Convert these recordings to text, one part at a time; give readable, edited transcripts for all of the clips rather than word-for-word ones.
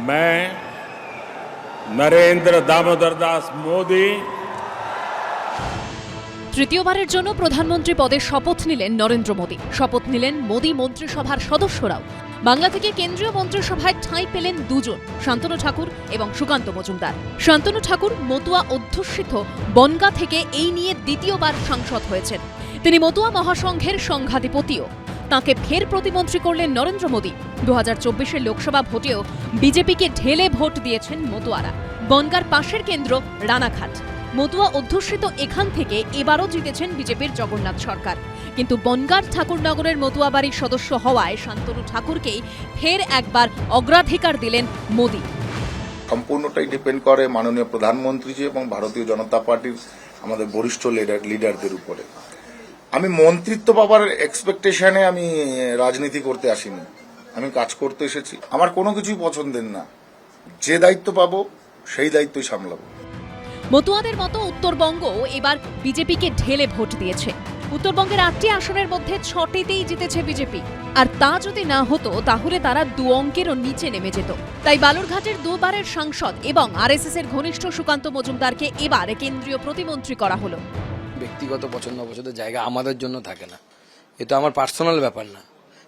मैं नरेंद्र दामोदर दास मोदी তৃতীয়বারের জন্য প্রধানমন্ত্রী পদে শপথ নিলেন নরেন্দ্র মোদী। শপথ নিলেন মোদী মন্ত্রিসভার সদস্যরাও। বাংলা থেকে কেন্দ্রীয় মন্ত্রিসভায় ঠাঁই পেলেন দুজন, শান্তনু ঠাকুর এবং সুকান্ত মজুমদার। শান্তনু ঠাকুর মতুয়া অধ্যুষিত বনগাঁ থেকে এই নিয়ে দ্বিতীয়বার সাংসদ হয়েছেন। তিনি মতুয়া মহাসংঘের সংঘাধিপতিও। তাঁকে ফের প্রতিমন্ত্রী করলেন নরেন্দ্র মোদী। 2024-এর লোকসভা ভোটেও বিজেপিকে ঢেলে ভোট দিয়েছেন মতুয়ারা। বনগাঁর পাশের কেন্দ্র রানাঘাট। মতুয়া অধ্যুষিত এখান থেকে এবারও জিতেছেন বিজেপির জগন্নাথ সরকার। কিন্তু বনগাঁর ঠাকুরনগরের মতুয়া বাড়ির সদস্য হওয়ায় শান্তনু ঠাকুরকেই ফের একবার অগ্রাধিকার দিলেন মোদী। সম্পূর্ণটাই ডিপেন্ড করে মাননীয় প্রধানমন্ত্রীজি এবং ভারতীয় জনতা পার্টির আমাদের বরিষ্ঠ লিডারদের উপরে। আমি মন্ত্রিত্ব পাবার এক্সপেকটেশনে আমি রাজনীতি করতে আসিনি, আমি কাজ করতে এসেছি। আমার কোনো কিছুই পছন্দের না, যে দায়িত্ব পাবো সেই দায়িত্বই সামলাবো। মতুয়াদের মতো উত্তরবঙ্গ এবার বিজেপিকে ঢেলে ভোট দিয়েছে। উত্তরবঙ্গের 8টি আসনের মধ্যে 6টিতেই জিতেছে বিজেপি। আর তা যদি না হতো তাহলে তারা 2 অঙ্কেরও নিচে নেমে যেত। তাই বালুরঘাটের 2বারের সাংসদ এবং আরএসএস-এর ঘনিষ্ঠ সুকান্ত মজুমদারকে এবার কেন্দ্রীয় প্রতিমন্ত্রী করা হলো। ব্যক্তিগত পছন্দ অপছন্দের জায়গা আমাদের জন্য থাকে না, এটা আমার পার্সোনাল ব্যাপার না।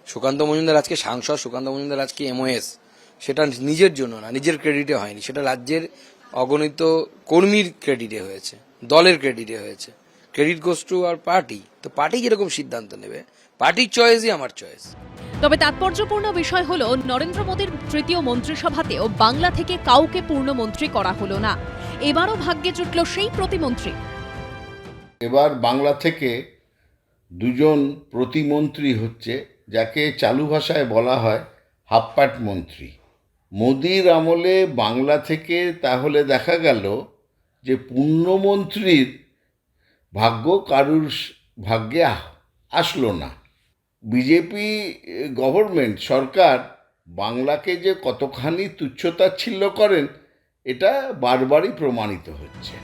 সুকান্ত মজুমদার আজকে সাংসদ, সুকান্ত মজুমদার আজকে এমওএস, সেটা নিজের জন্য না, নিজের ক্রেডিটে হয়নি, সেটা রাজ্যের অগণিত কর্মীর ক্রেডিটে হয়েছে, দলের ক্রেডিটে হয়েছে। Credit goes to our party. তো পার্টি যেরকম সিদ্ধান্ত নেবে, পার্টির চয়েসই আমার চয়েস। তবে তাৎপর্যপূর্ণ বিষয় হলো নরেন্দ্র মোদীর তৃতীয় মন্ত্রিসভাতেও বাংলা থেকে কাউকে পূর্ণমন্ত্রী করা হলো না। এবারও ভাগ্যে জুটল সেই প্রতিমন্ত্রী। এবার বাংলা থেকে 2জন প্রতিমন্ত্রী হচ্ছে, যাকে চালু ভাষায় বলা হয় হাফপ্যাট মন্ত্রী। মোদির আমলে বাংলা থেকে তাহলে দেখা গেল যে পূর্ণমন্ত্রীর ভাগ্য কারুর ভাগ্যে আসলো না। বিজেপি গভর্নমেন্ট সরকার বাংলাকে যে কতখানি তুচ্ছতাচ্ছিল্য করেন, এটা বারবারই প্রমাণিত হচ্ছে।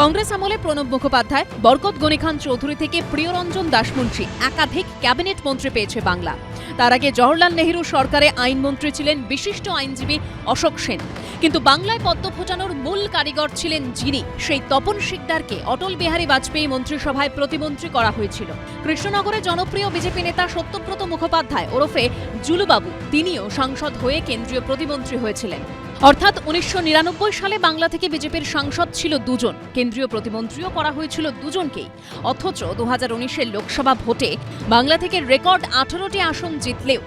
কংগ্রেস আমলে প্রণব মুখোপাধ্যায়, বরকত গনি খান চৌধুরী থেকে প্রিয়রঞ্জন দাসমুন্সী একাধিক ক্যাবিনেট মন্ত্রী পেয়েছে বাংলা। তার আগে জওহরলাল নেহরু সরকারে আইনমন্ত্রী ছিলেন বিশিষ্ট আইনজীবী অশোক সেন। কিন্তু বাংলায় পদ্ম ফোটানোর মূল কারিগর ছিলেন যিনি, সেই তপন শিকদারকে অটল বিহারী বাজপেয়ী মন্ত্রিসভায় প্রতিমন্ত্রী করা হয়েছিল। কৃষ্ণনগরে জনপ্রিয় বিজেপি নেতা সত্যব্রত মুখোপাধ্যায় ওরফে জুলুবাবু, তিনিও সাংসদ হয়ে কেন্দ্রীয় প্রতিমন্ত্রী হয়েছিলেন। অর্থাৎ 1999 সালে বাংলা থেকে বিজেপির সাংসদ ছিল 2জন, কেন্দ্রীয় প্রতিমন্ত্রীও করা হয়েছিল 2জনকেই। অথচ 2019-এর লোকসভা ভোটে বাংলা থেকে রেকর্ড 18টি আসন জিতলেও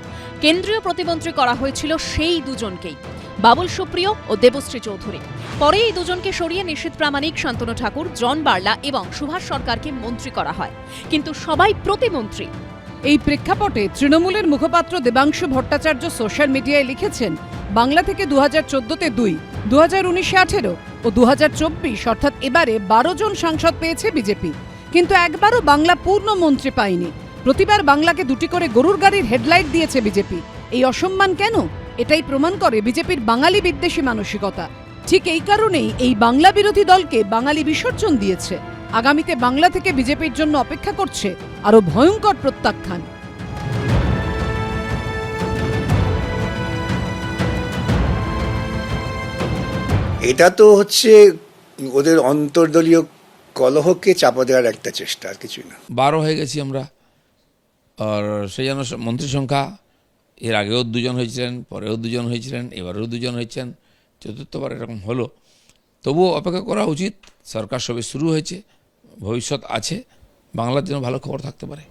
কেন্দ্রীয় প্রতিমন্ত্রী করা হয়েছিল সেই 2জনকেই, বাবুল সুপ্রিয় ও দেবশ্রী চৌধুরী। পরে এই 2জনকে সরিয়ে নিশীথ প্রামাণিক, শান্তনু ঠাকুর, জন বার্লা এবং সুভাষ সরকারকে মন্ত্রী করা হয়। কিন্তু সবাই প্রতিমন্ত্রী। এই প্রেক্ষাপটে তৃণমূলের মুখপাত্র দেবাংশু ভট্টাচার্য সোশ্যাল মিডিয়ায় লিখেছেন, বাংলা থেকে 2014-তে 2, 2019-এ 18 ও 2024 অর্থাৎ এবারে 12 জন সাংসদ পেয়েছে বিজেপি, কিন্তু একবারও বাংলা পূর্ণ মন্ত্রী পায়নি। প্রতিবার বাংলাকে 2টি করে গরুর গাড়ির হেডলাইট দিয়েছে বিজেপি। এই অসম্মান কেন? এটাই প্রমাণ করে বিজেপির বাঙালি বিদ্বেষী মানসিকতা। ঠিক এই কারণেই এই বাংলা বিরোধী দলকে বাঙালি বিসর্জন দিয়েছে। আগামীতে বাংলা থেকে বিজেপির জন্য অপেক্ষা করছে আরো ভয়ঙ্কর প্রত্যাখ্যান। এটা তো হচ্ছে ওদের অন্তর্দলীয় কলহকে চাপা দেওয়ার একটা চেষ্টা, আর কিছুই না। 12 হয়ে গেছি আমরা। আর সেই জন্য মন্ত্রী সংখ্যা এর আগেও 2জন হয়েছিলেন, পরেও 2জন হয়েছিলেন, এবারেও 2জন হয়েছেন, চতুর্থবার এরকম হলো। তবুও অপেক্ষা করা উচিত। সরকার সবে শুরু হয়েছে, ভবিষ্যৎ আছে, বাংলার জন্য ভালো খবর থাকতে পারে।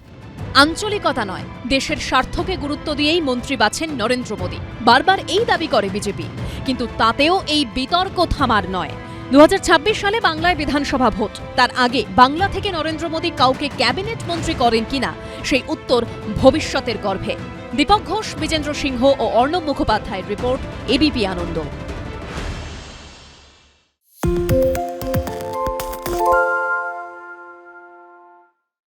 আঞ্চলিকতা নয়, দেশের স্বার্থকে গুরুত্ব দিয়েই মন্ত্রী বাছেন নরেন্দ্র মোদী। বারবার এই দাবি করে বিজেপি, কিন্তু তাতেও এই বিতর্ক থামার নয়। 2026 সালে বাংলায় বিধানসভা ভোট। তার আগে বাংলা থেকে নরেন্দ্র মোদী কাউকে ক্যাবিনেট মন্ত্রী করেন কিনা, সেই উত্তর ভবিষ্যতের গর্ভে। দীপক ঘোষ, বিজেন্দ্র সিংহ ও অর্ণব মুখোপাধ্যায়ের রিপোর্ট, এবিপি আনন্দ।